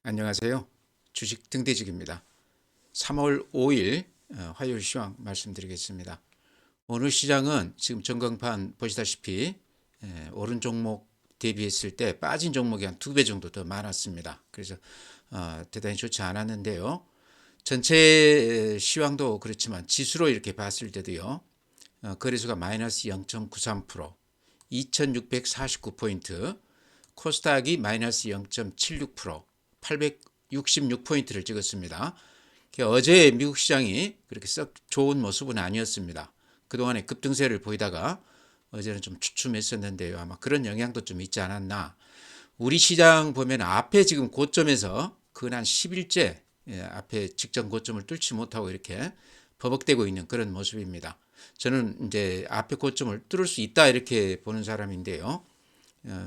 안녕하세요. 주식 등대직입니다. 3월 5일 화요일 시황 말씀드리겠습니다. 오늘 시장은 지금 전광판 보시다시피 오른 종목 대비했을 때 빠진 종목이 한 2배 정도 더 많았습니다. 그래서 대단히 좋지 않았는데요. 전체 시황도 그렇지만 지수로 이렇게 봤을 때도요. 거래소가 마이너스 0.93%, 2649포인트, 코스닥이 마이너스 0.76%, 866포인트를 찍었습니다. 어제 미국 시장이 그렇게 썩 좋은 모습은 아니었습니다. 그동안에 급등세를 보이다가 어제는 좀 주춤했었는데요. 아마 그런 영향도 좀 있지 않았나. 우리 시장 보면 앞에 지금 고점에서 근 한 10일째 앞에 직전 고점을 뚫지 못하고 이렇게 버벅대고 있는 그런 모습입니다. 저는 이제 앞에 고점을 뚫을 수 있다 이렇게 보는 사람인데요.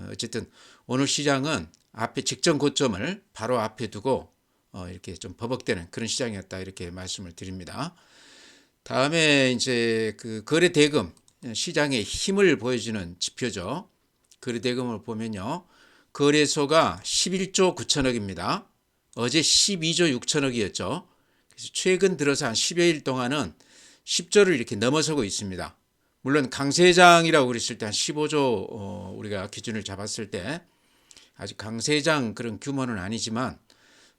어쨌든 오늘 시장은 앞에 직전 고점을 바로 앞에 두고 이렇게 좀 버벅대는 그런 시장이었다 이렇게 말씀을 드립니다. 다음에 이제 그 거래 대금 시장의 힘을 보여주는 지표죠. 거래 대금을 보면요. 거래소가 11조 9천억입니다. 어제 12조 6천억이었죠. 그래서 최근 들어서 한 10여일 동안은 10조를 이렇게 넘어서고 있습니다. 물론 강세장이라고 그랬을 때 한 15조 우리가 기준을 잡았을 때 아직 강세장 그런 규모는 아니지만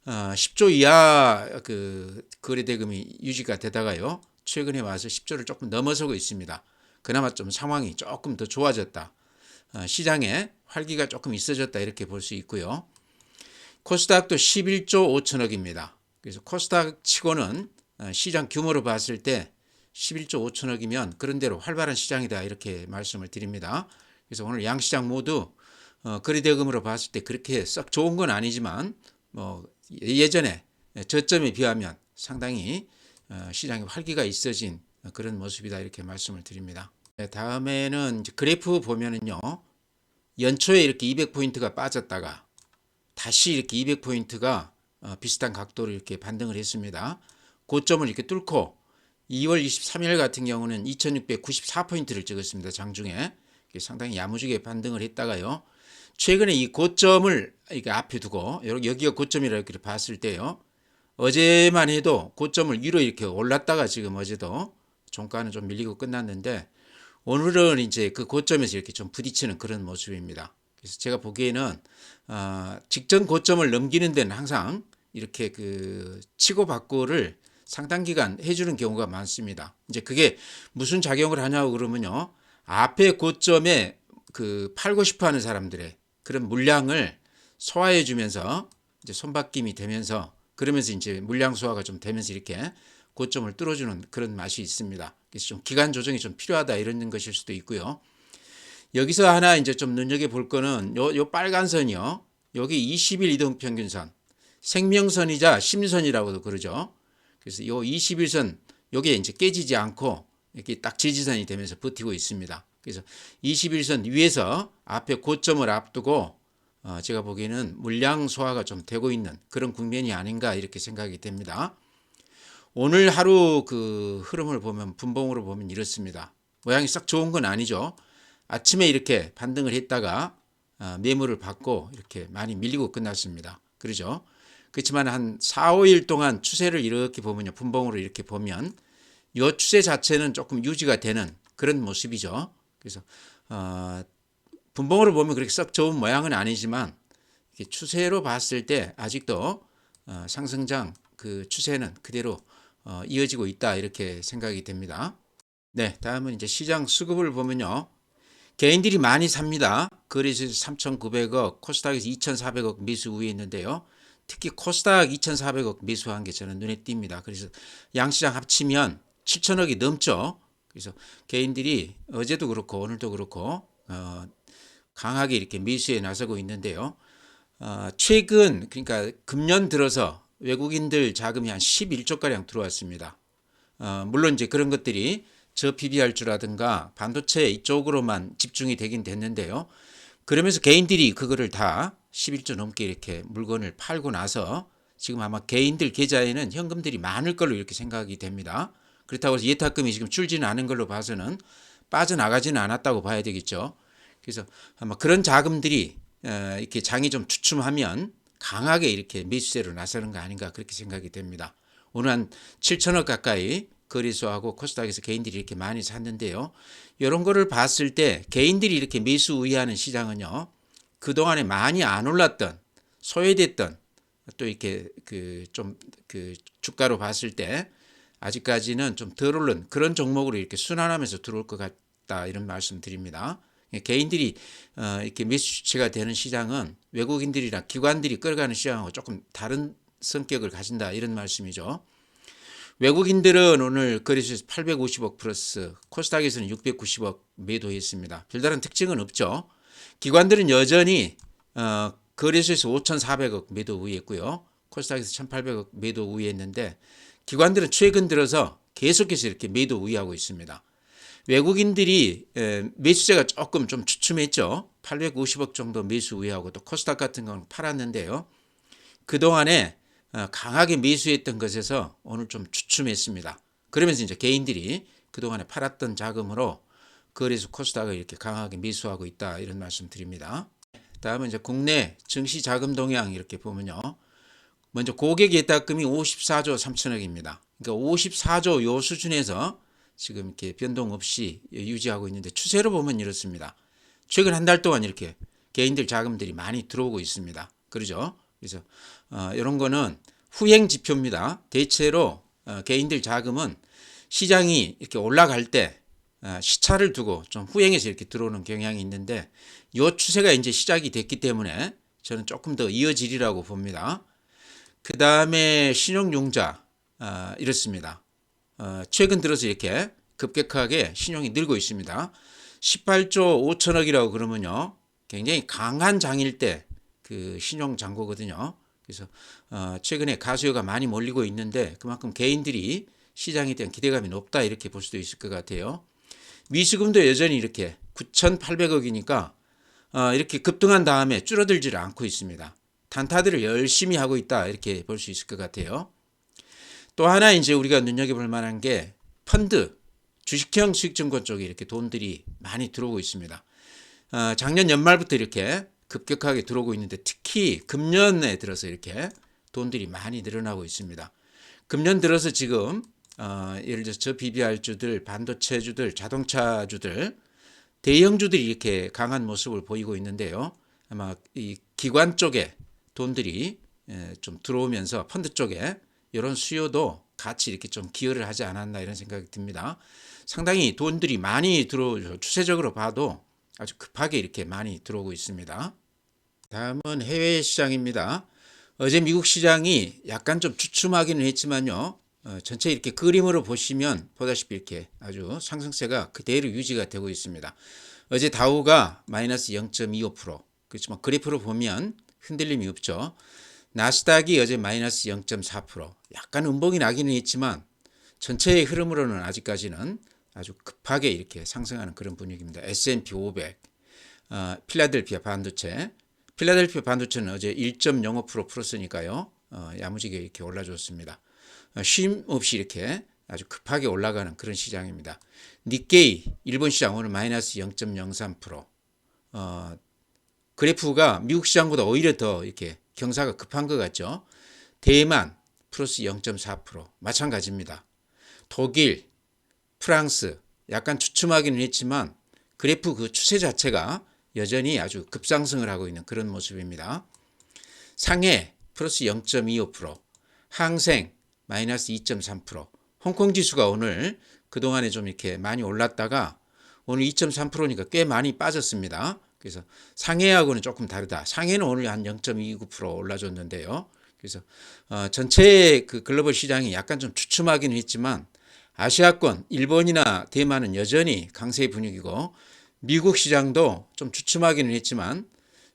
10조 이하 그 거래대금이 유지가 되다가요. 최근에 와서 10조를 조금 넘어서고 있습니다. 그나마 좀 상황이 조금 더 좋아졌다. 시장에 활기가 조금 있어졌다 이렇게 볼 수 있고요. 코스닥도 11조 5천억입니다. 그래서 코스닥 치고는 시장 규모로 봤을 때 11조 5천억이면 그런대로 활발한 시장이다 이렇게 말씀을 드립니다. 그래서 오늘 양시장 모두 거래대금으로 봤을 때 그렇게 썩 좋은 건 아니지만 뭐 예전에 저점에 비하면 상당히 시장에 활기가 있어진 그런 모습이다 이렇게 말씀을 드립니다. 다음에는 이제 그래프 보면은요. 연초에 이렇게 200포인트가 빠졌다가 다시 이렇게 200포인트가 비슷한 각도로 이렇게 반등을 했습니다. 고점을 이렇게 뚫고 2월 23일 같은 경우는 2694포인트를 찍었습니다. 장중에 상당히 야무지게 반등을 했다가요. 최근에 이 고점을 이렇게 앞에 두고 여기가 고점이라고 이렇게 봤을 때요. 어제만 해도 고점을 위로 이렇게 올랐다가 지금 어제도 종가는 좀 밀리고 끝났는데 오늘은 이제 그 고점에서 이렇게 좀 부딪히는 그런 모습입니다. 그래서 제가 보기에는 직전 고점을 넘기는 데는 항상 이렇게 그 치고받고를 상당 기간 해주는 경우가 많습니다. 이제 그게 무슨 작용을 하냐고 그러면요. 앞에 고점에 그 팔고 싶어 하는 사람들의 그런 물량을 소화해 주면서 이제 손바뀜이 되면서 그러면서 이제 물량 소화가 좀 되면서 이렇게 고점을 뚫어주는 그런 맛이 있습니다. 그래서 좀 기간 조정이 좀 필요하다 이런 것일 수도 있고요. 여기서 하나 이제 좀 눈여겨볼 거는 요 빨간 선이요. 여기 20일 이동평균선, 생명선이자 심선이라고도 그러죠. 그래서 요 21선, 요게 이제 깨지지 않고 이렇게 딱 지지선이 되면서 버티고 있습니다. 그래서 21선 위에서 앞에 고점을 앞두고 제가 보기에는 물량 소화가 좀 되고 있는 그런 국면이 아닌가 이렇게 생각이 됩니다. 오늘 하루 그 흐름을 보면 분봉으로 보면 이렇습니다. 모양이 싹 좋은 건 아니죠. 아침에 이렇게 반등을 했다가 매물을 받고 이렇게 많이 밀리고 끝났습니다. 그러죠. 그렇지만 한 4, 5일 동안 추세를 이렇게 보면요. 분봉으로 이렇게 보면 이 추세 자체는 조금 유지가 되는 그런 모습이죠. 그래서 분봉으로 보면 그렇게 썩 좋은 모양은 아니지만 추세로 봤을 때 아직도 상승장 그 추세는 그대로 이어지고 있다 이렇게 생각이 됩니다. 네, 다음은 이제 시장 수급을 보면요. 개인들이 많이 삽니다. 거래소에서 3,900억, 코스닥에서 2,400억 매수 우위에 있는데요. 특히 코스닥 2,400억 매수한 게 저는 눈에 띕니다. 그래서 양시장 합치면 7천억이 넘죠. 그래서 개인들이 어제도 그렇고 오늘도 그렇고 강하게 이렇게 매수에 나서고 있는데요. 최근 그러니까 금년 들어서 외국인들 자금이 한 11조가량 들어왔습니다. 물론 이제 그런 것들이 저 PBR주라든가 반도체 이쪽으로만 집중이 되긴 됐는데요. 그러면서 개인들이 그거를 다 11조 넘게 이렇게 물건을 팔고 나서 지금 아마 개인들 계좌에는 현금들이 많을 걸로 이렇게 생각이 됩니다. 그렇다고 해서 예탁금이 지금 줄지는 않은 걸로 봐서는 빠져나가지는 않았다고 봐야 되겠죠. 그래서 아마 그런 자금들이 이렇게 장이 좀 주춤하면 강하게 이렇게 매수세로 나서는 거 아닌가 그렇게 생각이 됩니다. 오늘 한 7천억 가까이 거래소하고 코스닥에서 개인들이 이렇게 많이 샀는데요. 이런 거를 봤을 때 개인들이 이렇게 매수 우위하는 시장은요. 그동안에 많이 안 올랐던 소외됐던 또 이렇게 그 주가로 봤을 때 아직까지는 좀 덜 오른 그런 종목으로 이렇게 순환하면서 들어올 것 같다 이런 말씀 드립니다. 개인들이 이렇게 매수 주체가 되는 시장은 외국인들이나 기관들이 끌어가는 시장하고 조금 다른 성격을 가진다 이런 말씀이죠. 외국인들은 오늘 거래소에서 850억 플러스 코스닥에서는 690억 매도했습니다. 별다른 특징은 없죠. 기관들은 여전히 거래소에서 5,400억 매도 우위했고요. 코스닥에서 1,800억 매도 우위했는데 기관들은 최근 들어서 계속해서 이렇게 매도 우위하고 있습니다. 외국인들이 매수세가 조금 좀 주춤했죠. 850억 정도 매수 우위하고 또 코스닥 같은 경우는 팔았는데요. 그동안에 강하게 매수했던 것에서 오늘 좀 주춤했습니다. 그러면서 이제 개인들이 그동안에 팔았던 자금으로 거래소 코스닥을 이렇게 강하게 매수하고 있다 이런 말씀 드립니다. 다음은 이제 국내 증시 자금 동향 이렇게 보면요. 먼저 고객 예탁금이 54조 3천억입니다. 그러니까 54조 요 수준에서 지금 이렇게 변동 없이 유지하고 있는데 추세로 보면 이렇습니다. 최근 한 달 동안 이렇게 개인들 자금들이 많이 들어오고 있습니다. 그러죠? 그래서 이런 거는 후행 지표입니다. 대체로 개인들 자금은 시장이 이렇게 올라갈 때 시차를 두고 좀 후행해서 이렇게 들어오는 경향이 있는데 이 추세가 이제 시작이 됐기 때문에 저는 조금 더 이어지리라고 봅니다. 그 다음에 신용융자 이렇습니다. 최근 들어서 이렇게 급격하게 신용이 늘고 있습니다. 18조 5천억이라고 그러면요. 굉장히 강한 장일 때 그 신용 잔고거든요. 그래서 최근에 가수요가 많이 몰리고 있는데 그만큼 개인들이 시장에 대한 기대감이 높다 이렇게 볼 수도 있을 것 같아요. 미수금도 여전히 이렇게 9,800억이니까 이렇게 급등한 다음에 줄어들지를 않고 있습니다. 단타들을 열심히 하고 있다 이렇게 볼 수 있을 것 같아요. 또 하나 이제 우리가 눈여겨볼 만한 게 펀드, 주식형 수익증권 쪽에 이렇게 돈들이 많이 들어오고 있습니다. 작년 연말부터 이렇게 급격하게 들어오고 있는데 특히 금년에 들어서 이렇게 돈들이 많이 늘어나고 있습니다. 금년 들어서 지금 예를 들어서 저 BBR주들, 반도체주들, 자동차주들, 대형주들이 이렇게 강한 모습을 보이고 있는데요. 아마 이 기관 쪽에 돈들이 좀 들어오면서 펀드 쪽에 이런 수요도 같이 이렇게 좀 기여를 하지 않았나 이런 생각이 듭니다. 상당히 돈들이 많이 들어오죠. 추세적으로 봐도 아주 급하게 이렇게 많이 들어오고 있습니다. 다음은 해외 시장입니다. 어제 미국 시장이 약간 좀 주춤하기는 했지만요. 전체 이렇게 그림으로 보시면 보다시피 이렇게 아주 상승세가 그대로 유지가 되고 있습니다. 어제 다우가 마이너스 0.25%. 그렇지만 그래프로 보면 흔들림이 없죠. 나스닥이 어제 마이너스 0.4%. 약간 음봉이 나기는 했지만 전체의 흐름으로는 아직까지는 아주 급하게 이렇게 상승하는 그런 분위기입니다. S&P 500, 필라델피아 반도체. 필라델피아 반도체는 어제 1.05% 플러스니까요. 야무지게 이렇게 올라줬습니다. 쉼 없이 이렇게 아주 급하게 올라가는 그런 시장입니다. 니케이 일본 시장 오늘 마이너스 0.03%. 그래프가 미국 시장보다 오히려 더 이렇게 경사가 급한 것 같죠. 대만 플러스 0.4% 마찬가지입니다. 독일, 프랑스 약간 주춤하기는 했지만 그래프 그 추세 자체가 여전히 아주 급상승을 하고 있는 그런 모습입니다. 상해 플러스 0.25%, 항생 마이너스 2.3%, 홍콩 지수가 오늘 그동안에 좀 이렇게 많이 올랐다가 오늘 2.3%니까 꽤 많이 빠졌습니다. 그래서 상해하고는 조금 다르다. 상해는 오늘 한 0.29% 올라줬는데요. 그래서 전체 그 글로벌 시장이 약간 좀 주춤하기는 했지만 아시아권, 일본이나 대만은 여전히 강세 분위기고 미국 시장도 좀 주춤하기는 했지만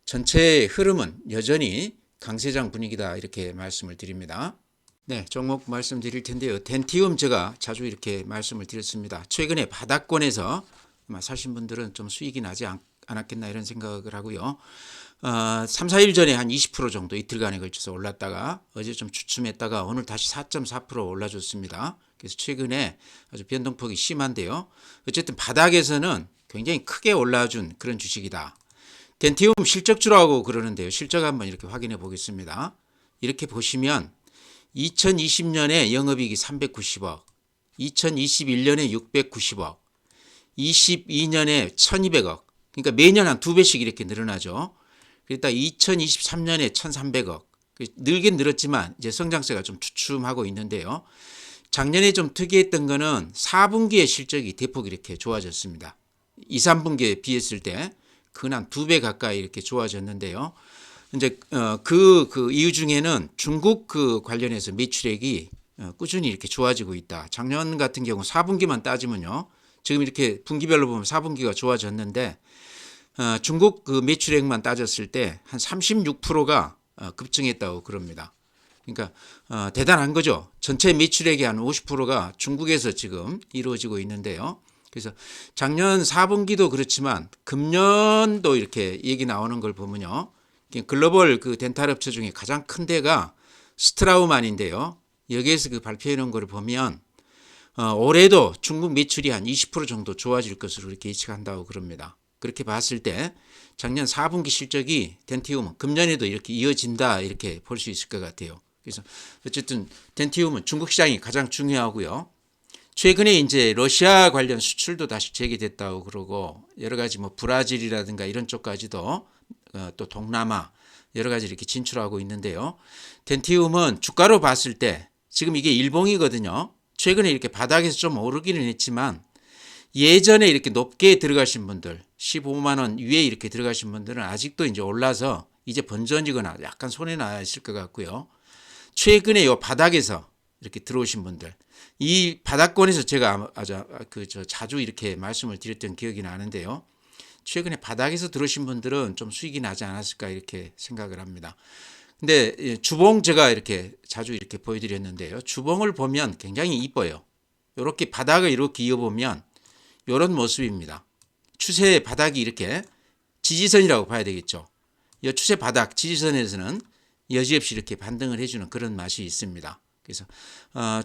전체의 흐름은 여전히 강세장 분위기다 이렇게 말씀을 드립니다. 네, 종목 말씀드릴 텐데요. 덴티움 제가 자주 이렇게 말씀을 드렸습니다. 최근에 바닥권에서 아마 사신 분들은 좀 수익이 나지 않았겠나 이런 생각을 하고요. 3, 4일 전에 한 20% 정도 이틀간에 걸쳐서 올랐다가 어제 좀 주춤했다가 오늘 다시 4.4% 올라줬습니다. 그래서 최근에 아주 변동폭이 심한데요. 어쨌든 바닥에서는 굉장히 크게 올라준 그런 주식이다. 덴티움 실적주라고 그러는데요. 실적 한번 이렇게 확인해 보겠습니다. 이렇게 보시면 2020년에 영업이익이 390억, 2021년에 690억, 22년에 1200억. 그러니까 매년 한 2배씩 이렇게 늘어나죠. 그러다 2023년에 1300억. 늘긴 늘었지만 이제 성장세가 좀 주춤하고 있는데요. 작년에 좀 특이했던 거는 4분기의 실적이 대폭 이렇게 좋아졌습니다. 2, 3분기에 비했을 때 근 한 2배 가까이 이렇게 좋아졌는데요. 이제 그 이유 중에는 중국 그 관련해서 매출액이 꾸준히 이렇게 좋아지고 있다. 작년 같은 경우 4분기만 따지면요. 지금 이렇게 분기별로 보면 4분기가 좋아졌는데 중국 그 매출액만 따졌을 때 한 36%가 급증했다고 그럽니다. 그러니까 대단한 거죠. 전체 매출액의 한 50%가 중국에서 지금 이루어지고 있는데요. 그래서 작년 4분기도 그렇지만 금년도 이렇게 얘기 나오는 걸 보면요. 글로벌 그 덴탈 업체 중에 가장 큰 데가 스트라우만인데요. 여기에서 그 발표해 놓은 걸 보면 올해도 중국 매출이 한 20% 정도 좋아질 것으로 이렇게 예측한다고 그럽니다. 그렇게 봤을 때 작년 4분기 실적이 덴티움은 금년에도 이렇게 이어진다 이렇게 볼 수 있을 것 같아요. 그래서 어쨌든 덴티움은 중국 시장이 가장 중요하고요. 최근에 이제 러시아 관련 수출도 다시 재개됐다고 그러고 여러 가지 뭐 브라질이라든가 이런 쪽까지도 또 동남아 여러 가지 이렇게 진출하고 있는데요. 덴티움은 주가로 봤을 때 지금 이게 일봉이거든요. 최근에 이렇게 바닥에서 좀 오르기는 했지만 예전에 이렇게 높게 들어가신 분들 15만 원 위에 이렇게 들어가신 분들은 아직도 이제 올라서 이제 번전이거나 약간 손해 나 있을 것 같고요. 최근에 요 바닥에서 이렇게 들어오신 분들 이 바닥권에서 제가 자주 이렇게 말씀을 드렸던 기억이 나는데요. 최근에 바닥에서 들어오신 분들은 좀 수익이 나지 않았을까 이렇게 생각을 합니다. 근데 주봉 제가 이렇게 자주 이렇게 보여드렸는데요. 주봉을 보면 굉장히 이뻐요. 이렇게 바닥을 이렇게 이어보면 이런 모습입니다. 추세 바닥이 이렇게 지지선이라고 봐야 되겠죠. 이 추세 바닥 지지선에서는 여지없이 이렇게 반등을 해주는 그런 맛이 있습니다. 그래서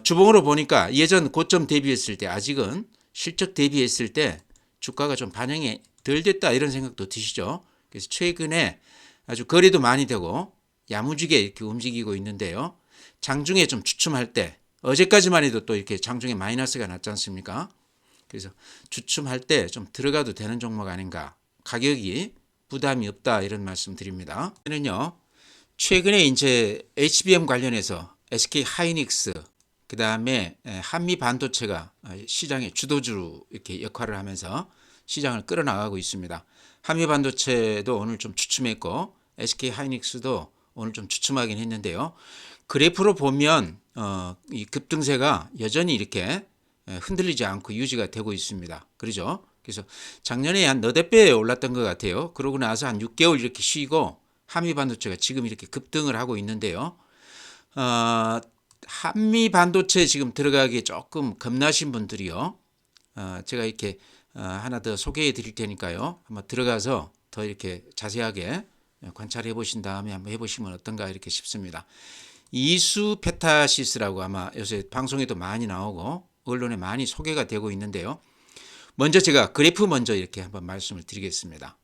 주봉으로 보니까 예전 고점 대비했을 때 아직은 실적 대비했을 때 주가가 좀 반영이 덜 됐다 이런 생각도 드시죠. 그래서 최근에 아주 거래도 많이 되고 야무지게 이렇게 움직이고 있는데요. 장중에 좀 주춤할 때 어제까지만 해도 또 이렇게 장중에 마이너스가 났지 않습니까? 그래서 주춤할 때 좀 들어가도 되는 종목 아닌가. 가격이 부담이 없다 이런 말씀 드립니다. 저는요. 최근에 이제 HBM 관련해서 SK 하이닉스 그 다음에 한미 반도체가 시장의 주도주로 이렇게 역할을 하면서 시장을 끌어나가고 있습니다. 한미 반도체도 오늘 좀 주춤했고 SK 하이닉스도 오늘 좀 주춤하긴 했는데요. 그래프로 보면 이 급등세가 여전히 이렇게 흔들리지 않고 유지가 되고 있습니다. 그러죠? 그래서 작년에 한 너댓 배 올랐던 것 같아요. 그러고 나서 한 6개월 이렇게 쉬고 한미 반도체가 지금 이렇게 급등을 하고 있는데요. 한미 반도체 지금 들어가기에 조금 겁나신 분들이요. 제가 이렇게 하나 더 소개해 드릴 테니까요. 한번 들어가서 더 이렇게 자세하게 관찰해 보신 다음에 한번 해보시면 어떤가 이렇게 싶습니다. 이수페타시스라고 아마 요새 방송에도 많이 나오고 언론에 많이 소개가 되고 있는데요. 먼저 제가 그래프 먼저 이렇게 한번 말씀을 드리겠습니다.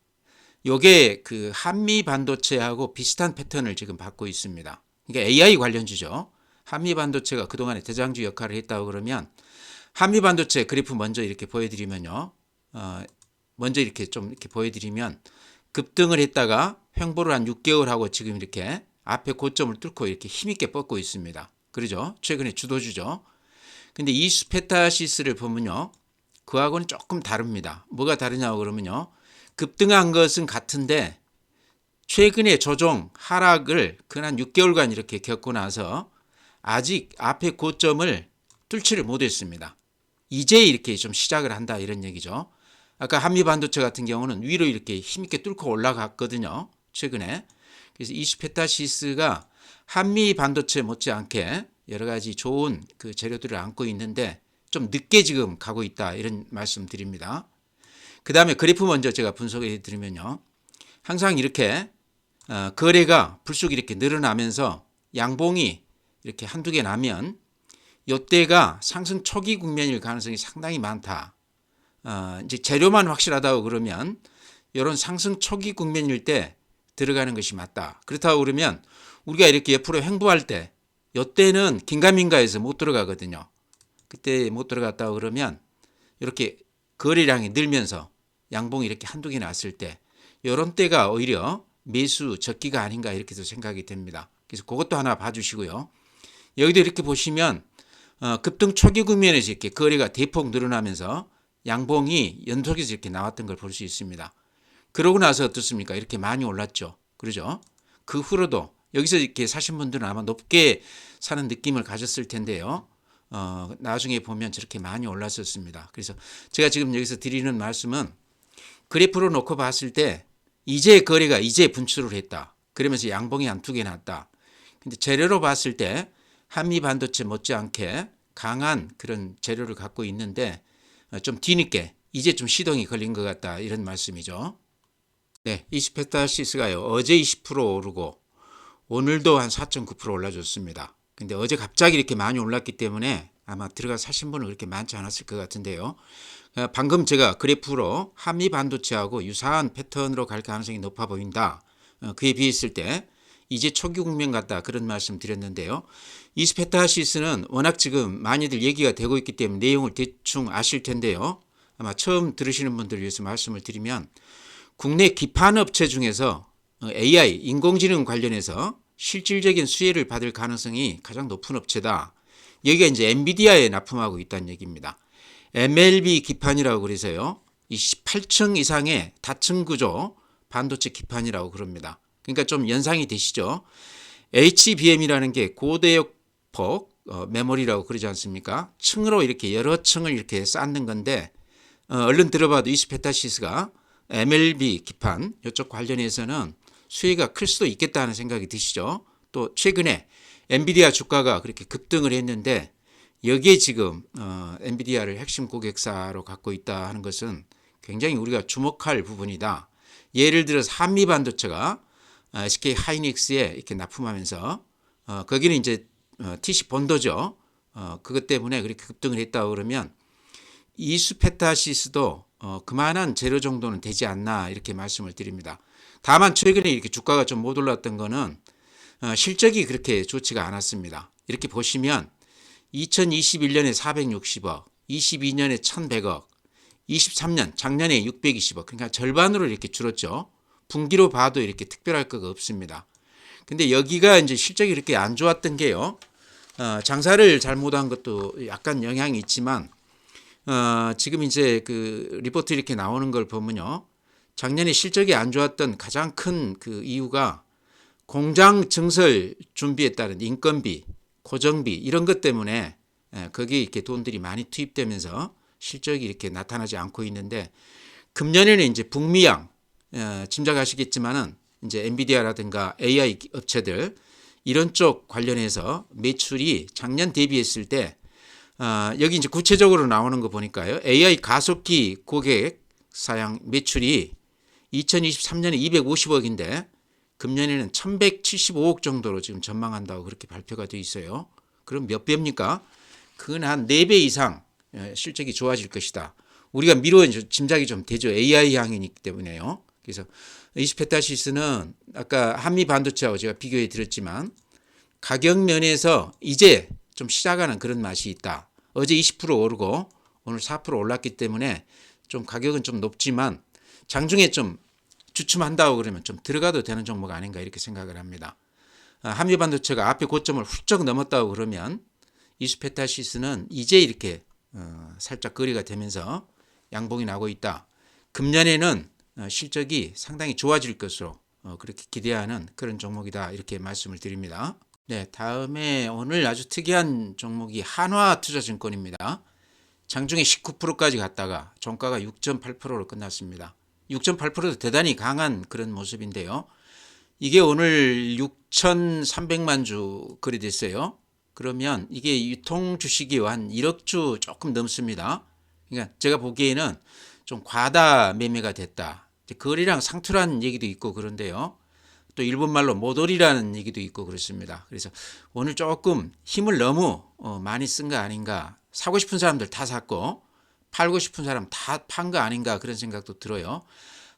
요게 그 한미 반도체하고 비슷한 패턴을 지금 받고 있습니다. 그러니까 AI 관련주죠. 한미 반도체가 그동안에 대장주 역할을 했다고 그러면 한미 반도체 그래프 먼저 이렇게 보여드리면요. 먼저 이렇게 좀 이렇게 보여드리면 급등을 했다가 횡보를 한 6개월 하고 지금 이렇게 앞에 고점을 뚫고 이렇게 힘있게 뻗고 있습니다. 그러죠? 최근에 주도주죠. 근데 이 스페타시스를 보면요. 그하고는 조금 다릅니다. 뭐가 다르냐고 그러면요. 급등한 것은 같은데 최근에 조정 하락을 근 6개월간 이렇게 겪고 나서 아직 앞에 고점을 뚫지를 못했습니다. 이제 이렇게 좀 시작을 한다 이런 얘기죠. 아까 한미 반도체 같은 경우는 위로 이렇게 힘있게 뚫고 올라갔거든요. 최근에. 그래서 이스페타시스가 한미 반도체 못지않게 여러 가지 좋은 그 재료들을 안고 있는데 좀 늦게 지금 가고 있다 이런 말씀 드립니다. 그 다음에 그래프 먼저 제가 분석해 드리면요. 항상 이렇게 거래가 불쑥 이렇게 늘어나면서 양봉이 이렇게 한두 개 나면 이때가 상승 초기 국면일 가능성이 상당히 많다. 이제 재료만 확실하다고 그러면 이런 상승 초기 국면일 때 들어가는 것이 맞다. 그렇다고 그러면 우리가 이렇게 옆으로 횡보할 때 이때는 긴가민가해서 못 들어가거든요. 그때 못 들어갔다고 그러면 이렇게 거래량이 늘면서 양봉이 이렇게 한두 개 났을 때 이런 때가 오히려 매수 적기가 아닌가 이렇게도 생각이 됩니다. 그래서 그것도 하나 봐주시고요. 여기도 이렇게 보시면 급등 초기 국면에서 이렇게 거래가 대폭 늘어나면서 양봉이 연속해서 이렇게 나왔던 걸 볼 수 있습니다. 그러고 나서 어떻습니까? 이렇게 많이 올랐죠. 그러죠? 그 후로도 여기서 이렇게 사신 분들은 아마 높게 사는 느낌을 가졌을 텐데요. 나중에 보면 저렇게 많이 올랐었습니다. 그래서 제가 지금 여기서 드리는 말씀은 그래프로 놓고 봤을 때 이제 거래가 이제 분출을 했다. 그러면서 양봉이 한 두 개 났다. 근데 재료로 봤을 때 한미 반도체 못지않게 강한 그런 재료를 갖고 있는데 좀 뒤늦게 이제 좀 시동이 걸린 것 같다. 이런 말씀이죠. 네, 이스페타시스가요. 어제 20% 오르고 오늘도 한 4.9% 올라줬습니다. 근데 어제 갑자기 이렇게 많이 올랐기 때문에 아마 들어가 사신 분은 그렇게 많지 않았을 것 같은데요. 방금 제가 그래프로 한미 반도체하고 유사한 패턴으로 갈 가능성이 높아 보인다. 그에 비했을 때 이제 초기 국면 같다. 그런 말씀 드렸는데요. 이스페타시스는 워낙 지금 많이들 얘기가 되고 있기 때문에 내용을 대충 아실 텐데요. 아마 처음 들으시는 분들을 위해서 말씀을 드리면 국내 기판 업체 중에서 AI, 인공지능 관련해서 실질적인 수혜를 받을 가능성이 가장 높은 업체다. 여기가 이제 엔비디아에 납품하고 있다는 얘기입니다. MLB 기판이라고 그래서요. 이 18층 이상의 다층 구조 반도체 기판이라고 그럽니다. 그러니까 좀 연상이 되시죠? HBM이라는 게 고대역폭 메모리라고 그러지 않습니까? 층으로 이렇게 여러 층을 이렇게 쌓는 건데 얼른 들어봐도 이스페타시스가 MLB 기판 이쪽 관련해서는 수혜가 클 수도 있겠다는 생각이 드시죠. 또 최근에 엔비디아 주가가 그렇게 급등을 했는데 여기에 지금 엔비디아를 핵심 고객사로 갖고 있다 하는 것은 굉장히 우리가 주목할 부분이다. 예를 들어서 한미 반도체가 SK 하이닉스에 이렇게 납품하면서 거기는 이제 TC 본도죠. 그것 때문에 그렇게 급등을 했다고 그러면 이스페타시스도 그만한 재료 정도는 되지 않나 이렇게 말씀을 드립니다. 다만 최근에 이렇게 주가가 좀 못 올랐던 거는 실적이 그렇게 좋지가 않았습니다. 이렇게 보시면 2021년에 460억, 22년에 1100억, 23년 작년에 620억 그러니까 절반으로 이렇게 줄었죠. 분기로 봐도 이렇게 특별할 거가 없습니다. 근데 여기가 이제 실적이 이렇게 안 좋았던 게요. 장사를 잘못한 것도 약간 영향이 있지만 지금 이제 그 리포트 이렇게 나오는 걸 보면요. 작년에 실적이 안 좋았던 가장 큰 그 이유가 공장 증설 준비에 따른 인건비, 고정비 이런 것 때문에 거기에 이렇게 돈들이 많이 투입되면서 실적이 이렇게 나타나지 않고 있는데 금년에는 이제 북미양 짐작하시겠지만은 이제 엔비디아라든가 AI 업체들 이런 쪽 관련해서 매출이 작년 대비했을 때 여기 이제 구체적으로 나오는 거 보니까요. AI 가속기 고객 사양 매출이 2023년에 250억인데 금년에는 1175억 정도로 지금 전망한다고 그렇게 발표가 되어 있어요. 그럼 몇 배입니까? 그건 한 4배 이상 실적이 좋아질 것이다. 우리가 미뤄 짐작이 좀 되죠. AI 향이기 때문에요. 그래서 이스페타시스는 아까 한미 반도체하고 제가 비교해 드렸지만 가격 면에서 이제 좀 시작하는 그런 맛이 있다. 어제 20% 오르고 오늘 4% 올랐기 때문에 좀 가격은 좀 높지만 장중에 좀 주춤한다고 그러면 좀 들어가도 되는 종목 아닌가 이렇게 생각을 합니다. 한미 반도체가 앞에 고점을 훌쩍 넘었다고 그러면 이스페타시스는 이제 이렇게 살짝 거래가 되면서 양봉이 나고 있다. 금년에는 실적이 상당히 좋아질 것으로 그렇게 기대하는 그런 종목이다 이렇게 말씀을 드립니다. 네, 다음에 오늘 아주 특이한 종목이 한화투자증권입니다. 장중에 19%까지 갔다가 종가가 6.8%로 끝났습니다. 6.8%도 대단히 강한 그런 모습인데요. 이게 오늘 6,300만 주 거래됐어요. 그러면 이게 유통 주식이 한 1억 주 조금 넘습니다. 그러니까 제가 보기에는 좀 과다 매매가 됐다. 거래량 상투라는 얘기도 있고 그런데요. 또 일본말로 모돌이라는 얘기도 있고 그렇습니다. 그래서 오늘 조금 힘을 너무 많이 쓴 거 아닌가. 사고 싶은 사람들 다 샀고 팔고 싶은 사람 다 판 거 아닌가 그런 생각도 들어요.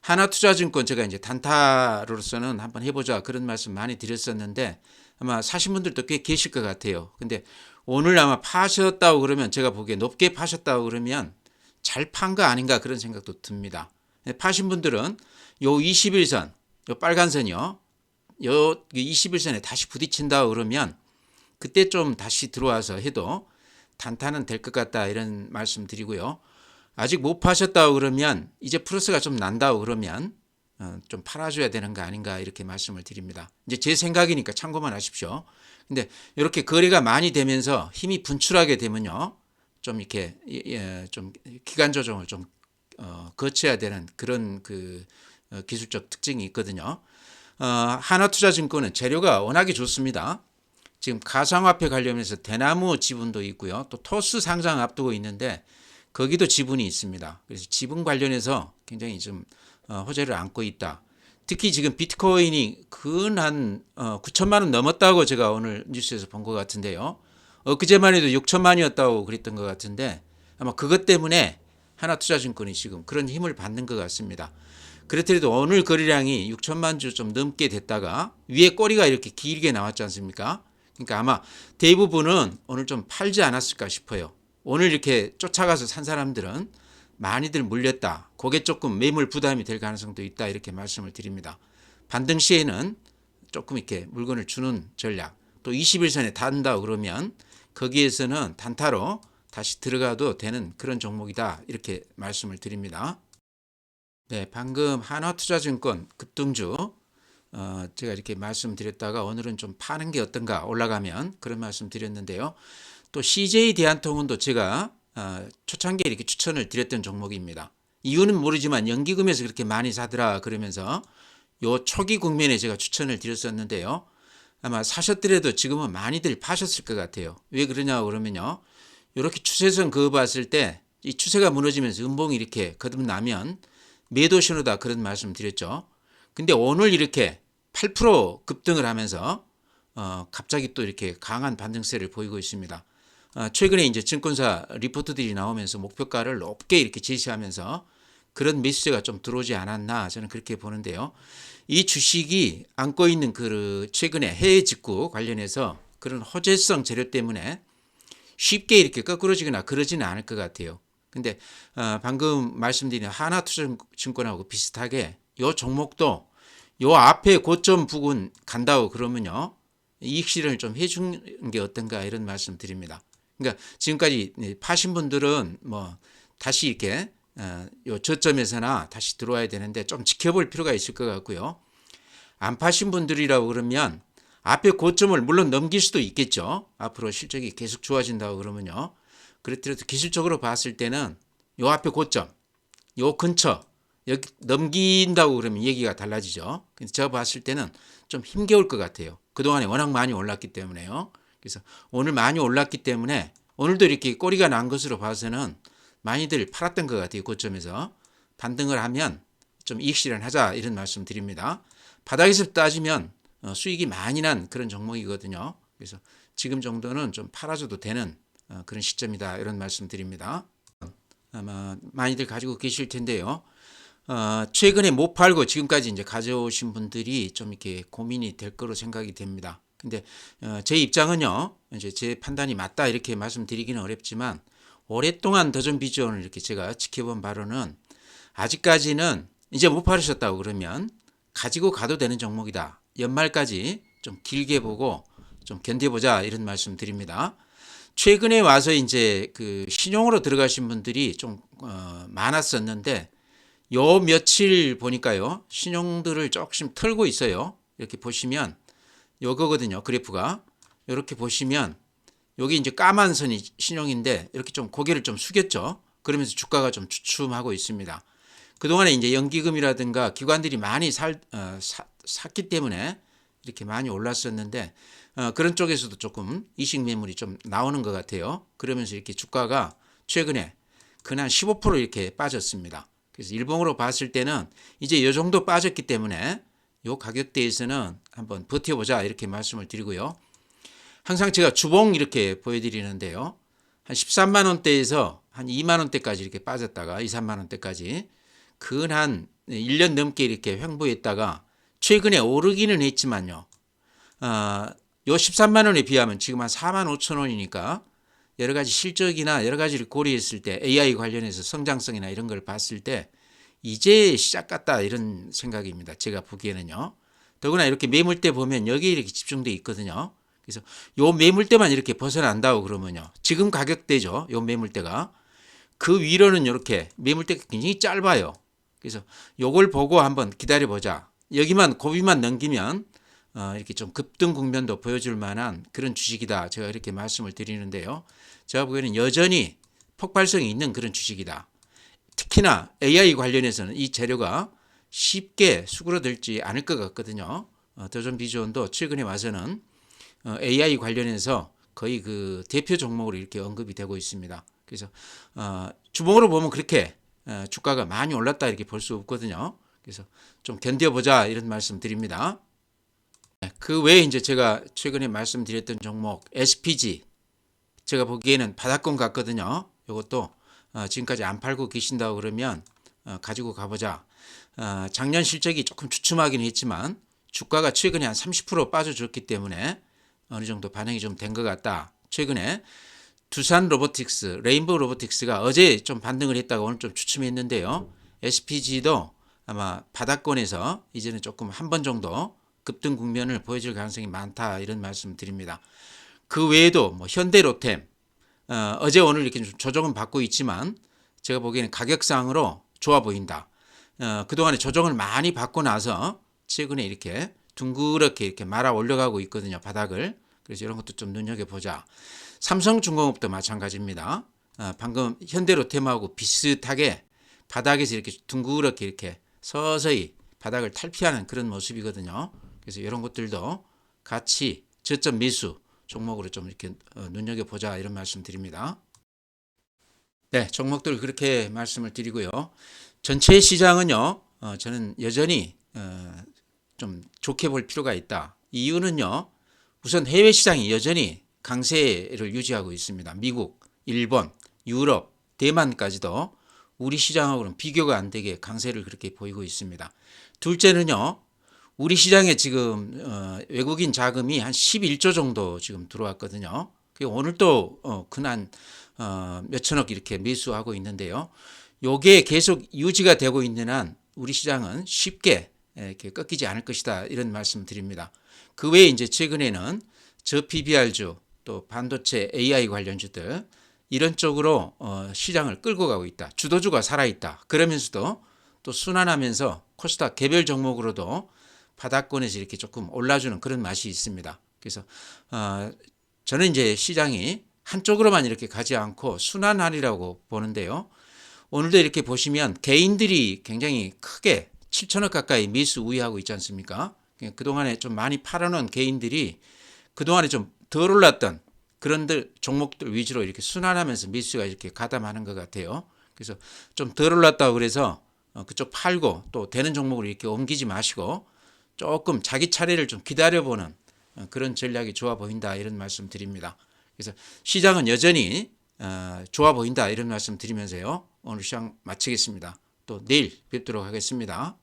하나투자증권 제가 이제 단타로서는 한번 해보자 그런 말씀 많이 드렸었는데 아마 사신 분들도 꽤 계실 것 같아요. 근데 오늘 아마 파셨다고 그러면 제가 보기에 높게 파셨다고 그러면 잘 판 거 아닌가 그런 생각도 듭니다. 파신 분들은 요 21선, 요 빨간 선이요. 요 21선에 다시 부딪힌다 그러면 그때 좀 다시 들어와서 해도 단타는 될 것 같다 이런 말씀 드리고요. 아직 못 파셨다고 그러면 이제 플러스가 좀 난다고 그러면 좀 팔아줘야 되는 거 아닌가 이렇게 말씀을 드립니다. 이제 제 생각이니까 참고만 하십시오. 근데 이렇게 거래가 많이 되면서 힘이 분출하게 되면요, 좀 이렇게 좀 기간 조정을 좀 거쳐야 되는 그런 그 기술적 특징이 있거든요. 하나투자증권은 재료가 워낙에 좋습니다. 지금 가상화폐 관련해서 대나무 지분도 있고요. 또 토스 상장 앞두고 있는데 거기도 지분이 있습니다. 그래서 지분 관련해서 굉장히 좀 호재를 안고 있다. 특히 지금 비트코인이 근 9천만 원 넘었다고 제가 오늘 뉴스에서 본 것 같은데요. 그제만 해도 6천만 원이었다고 그랬던 것 같은데 아마 그것 때문에 하나투자증권이 지금 그런 힘을 받는 것 같습니다. 그렇더라도 오늘 거래량이 6천만 주 좀 넘게 됐다가 위에 꼬리가 이렇게 길게 나왔지 않습니까? 그러니까 아마 대부분은 오늘 좀 팔지 않았을까 싶어요. 오늘 이렇게 쫓아가서 산 사람들은 많이들 물렸다. 그게 조금 매물 부담이 될 가능성도 있다. 이렇게 말씀을 드립니다. 반등 시에는 조금 이렇게 물건을 주는 전략. 또 21선에 닿는다 그러면 거기에서는 단타로 다시 들어가도 되는 그런 종목이다. 이렇게 말씀을 드립니다. 네, 방금 하나투자증권 급등주 제가 이렇게 말씀드렸다가 오늘은 좀 파는 게 어떤가 올라가면 그런 말씀 드렸는데요. 또 CJ 대한통운도 제가 초창기에 이렇게 추천을 드렸던 종목입니다. 이유는 모르지만 연기금에서 그렇게 많이 사더라 그러면서 요 초기 국면에 제가 추천을 드렸었는데요. 아마 사셨더라도 지금은 많이들 파셨을 것 같아요. 왜 그러냐고 그러면요. 이렇게 추세선 그어봤을 때 이 추세가 무너지면서 음봉이 이렇게 거듭나면 매도 신호다 그런 말씀 드렸죠. 근데 오늘 이렇게 8% 급등을 하면서 갑자기 또 이렇게 강한 반등세를 보이고 있습니다. 최근에 이제 증권사 리포트들이 나오면서 목표가를 높게 이렇게 제시하면서 그런 메시지가 좀 들어오지 않았나 저는 그렇게 보는데요. 이 주식이 안고 있는 그 최근에 해외 직구 관련해서 그런 호재성 재료 때문에 쉽게 이렇게 거꾸로지거나 그러지는 않을 것 같아요. 근데 방금 말씀드린 하나투자증권하고 비슷하게 요 종목도 요 앞에 고점 부근 간다고 그러면요. 이익 실현을 좀 해주는 게 어떤가 이런 말씀 드립니다. 그러니까 지금까지 파신 분들은 뭐 다시 이렇게 요 저점에서나 다시 들어와야 되는데 좀 지켜볼 필요가 있을 것 같고요. 안 파신 분들이라고 그러면 앞에 고점을 물론 넘길 수도 있겠죠. 앞으로 실적이 계속 좋아진다고 그러면요. 그렇더라도 기술적으로 봤을 때는 요 앞에 고점, 요 근처 여기 넘긴다고 그러면 얘기가 달라지죠. 근데 제가 봤을 때는 좀 힘겨울 것 같아요. 그동안에 워낙 많이 올랐기 때문에요. 그래서 오늘 많이 올랐기 때문에 오늘도 이렇게 꼬리가 난 것으로 봐서는 많이들 팔았던 것 같아요. 고점에서 반등을 하면 좀 이익 실현하자 이런 말씀 드립니다. 바닥에서 따지면 수익이 많이 난 그런 종목이거든요. 그래서 지금 정도는 좀 팔아줘도 되는 그런 시점이다 이런 말씀 드립니다. 아마 많이들 가지고 계실 텐데요. 최근에 못 팔고 지금까지 이제 가져오신 분들이 좀 이렇게 고민이 될 거로 생각이 됩니다. 근데 제 입장은요, 이제 제 판단이 맞다 이렇게 말씀드리기는 어렵지만 오랫동안 더전 비전을 이렇게 제가 지켜본 바로는 아직까지는 이제 못 팔으셨다고 그러면 가지고 가도 되는 종목이다. 연말까지 좀 길게 보고 좀 견뎌보자 이런 말씀 드립니다. 최근에 와서 이제 그 신용으로 들어가신 분들이 좀 많았었는데 요 며칠 보니까요 신용들을 조금씩 털고 있어요. 이렇게 보시면 요거거든요. 그래프가 이렇게 보시면 여기 이제 까만 선이 신용인데 이렇게 좀 고개를 좀 숙였죠. 그러면서 주가가 좀 주춤하고 있습니다. 그동안에 이제 연기금이라든가 기관들이 많이 샀기 때문에 이렇게 많이 올랐었는데 그런 쪽에서도 조금 이식 매물이 좀 나오는 것 같아요. 그러면서 이렇게 주가가 최근에 근한 15% 이렇게 빠졌습니다. 그래서 일봉으로 봤을 때는 이제 이 정도 빠졌기 때문에 이 가격대에서는 한번 버텨보자 이렇게 말씀을 드리고요. 항상 제가 주봉 이렇게 보여드리는데요. 한 13만 원대에서 한 2만 원대까지 이렇게 빠졌다가 2, 3만 원대까지 근한 1년 넘게 이렇게 횡보했다가 최근에 오르기는 했지만요. 요 13만 원에 비하면 지금 한 4만 5천 원이니까 여러 가지 실적이나 여러 가지를 고려했을 때 AI 관련해서 성장성이나 이런 걸 봤을 때 이제 시작 같다 이런 생각입니다. 제가 보기에는요. 더구나 이렇게 매물대 보면 여기에 이렇게 집중돼 있거든요. 그래서 요 매물대만 이렇게 벗어난다고 그러면요. 지금 가격대죠. 요 매물대가. 그 위로는 이렇게 매물대가 굉장히 짧아요. 그래서 요걸 보고 한번 기다려 보자. 여기만 고비만 넘기면 이렇게 좀 급등 국면도 보여줄 만한 그런 주식이다. 제가 이렇게 말씀을 드리는데요. 제가 보기에는 여전히 폭발성이 있는 그런 주식이다. 특히나 AI 관련해서는 이 재료가 쉽게 수그러들지 않을 것 같거든요. 더존 비주온도 최근에 와서는 AI 관련해서 거의 그 대표 종목으로 이렇게 언급이 되고 있습니다. 그래서 주봉으로 보면 그렇게 주가가 많이 올랐다 이렇게 볼 수 없거든요. 그래서 좀 견뎌보자 이런 말씀 드립니다. 그 외에 이제 제가 최근에 말씀드렸던 종목 SPG 제가 보기에는 바닥권 같거든요. 이것도 지금까지 안 팔고 계신다고 그러면 가지고 가보자. 작년 실적이 조금 주춤하긴 했지만 주가가 최근에 한 30% 빠져줬기 때문에 어느 정도 반영이 좀 된 것 같다. 최근에 두산 로보틱스, 레인보우 로보틱스가 어제 좀 반등을 했다가 오늘 좀 주춤했는데요. SPG도 아마 바닥권에서 이제는 조금 한 번 정도 급등 국면을 보여줄 가능성이 많다 이런 말씀 드립니다. 그 외에도 뭐 현대로템 어제 오늘 이렇게 조정은 받고 있지만 제가 보기에는 가격상으로 좋아 보인다. 그동안에 조정을 많이 받고 나서 최근에 이렇게 둥그렇게 이렇게 말아 올려가고 있거든요. 바닥을. 그래서 이런 것도 좀 눈여겨보자. 삼성중공업도 마찬가지입니다. 방금 현대로템하고 비슷하게 바닥에서 이렇게 둥그렇게 이렇게 서서히 바닥을 탈피하는 그런 모습이거든요. 그래서 이런 것들도 같이 저점 매수 종목으로 좀 이렇게 눈여겨보자 이런 말씀 드립니다. 네, 종목들 그렇게 말씀을 드리고요. 전체 시장은요, 저는 여전히 좀 좋게 볼 필요가 있다. 이유는요, 우선 해외 시장이 여전히 강세를 유지하고 있습니다. 미국, 일본, 유럽, 대만까지도 우리 시장하고는 비교가 안 되게 강세를 그렇게 보이고 있습니다. 둘째는요, 우리 시장에 지금 외국인 자금이 한 11조 정도 지금 들어왔거든요. 오늘 또 근한 몇천억 이렇게 매수하고 있는데요. 요게 계속 유지가 되고 있는 한 우리 시장은 쉽게 이렇게 꺾이지 않을 것이다 이런 말씀 드립니다. 그 외에 이제 최근에는 저 PBR주 또 반도체 AI 관련주들 이런 쪽으로 시장을 끌고 가고 있다. 주도주가 살아있다. 그러면서도 또 순환하면서 코스닥 개별 종목으로도 바닥권에서 이렇게 조금 올라주는 그런 맛이 있습니다. 그래서 저는 이제 시장이 한쪽으로만 이렇게 가지 않고 순환하리라고 보는데요. 오늘도 이렇게 보시면 개인들이 굉장히 크게 7천억 가까이 매수 우위하고 있지 않습니까? 그동안에 좀 많이 팔아놓은 개인들이 그동안에 좀 덜 올랐던 그런 종목들 위주로 이렇게 순환하면서 매수가 이렇게 가담하는 것 같아요. 그래서 좀 덜 올랐다고 그래서 그쪽 팔고 또 되는 종목으로 이렇게 옮기지 마시고 조금 자기 차례를 좀 기다려보는 그런 전략이 좋아 보인다 이런 말씀 드립니다. 그래서 시장은 여전히 좋아 보인다 이런 말씀 드리면서요. 오늘 시장 마치겠습니다. 또 내일 뵙도록 하겠습니다.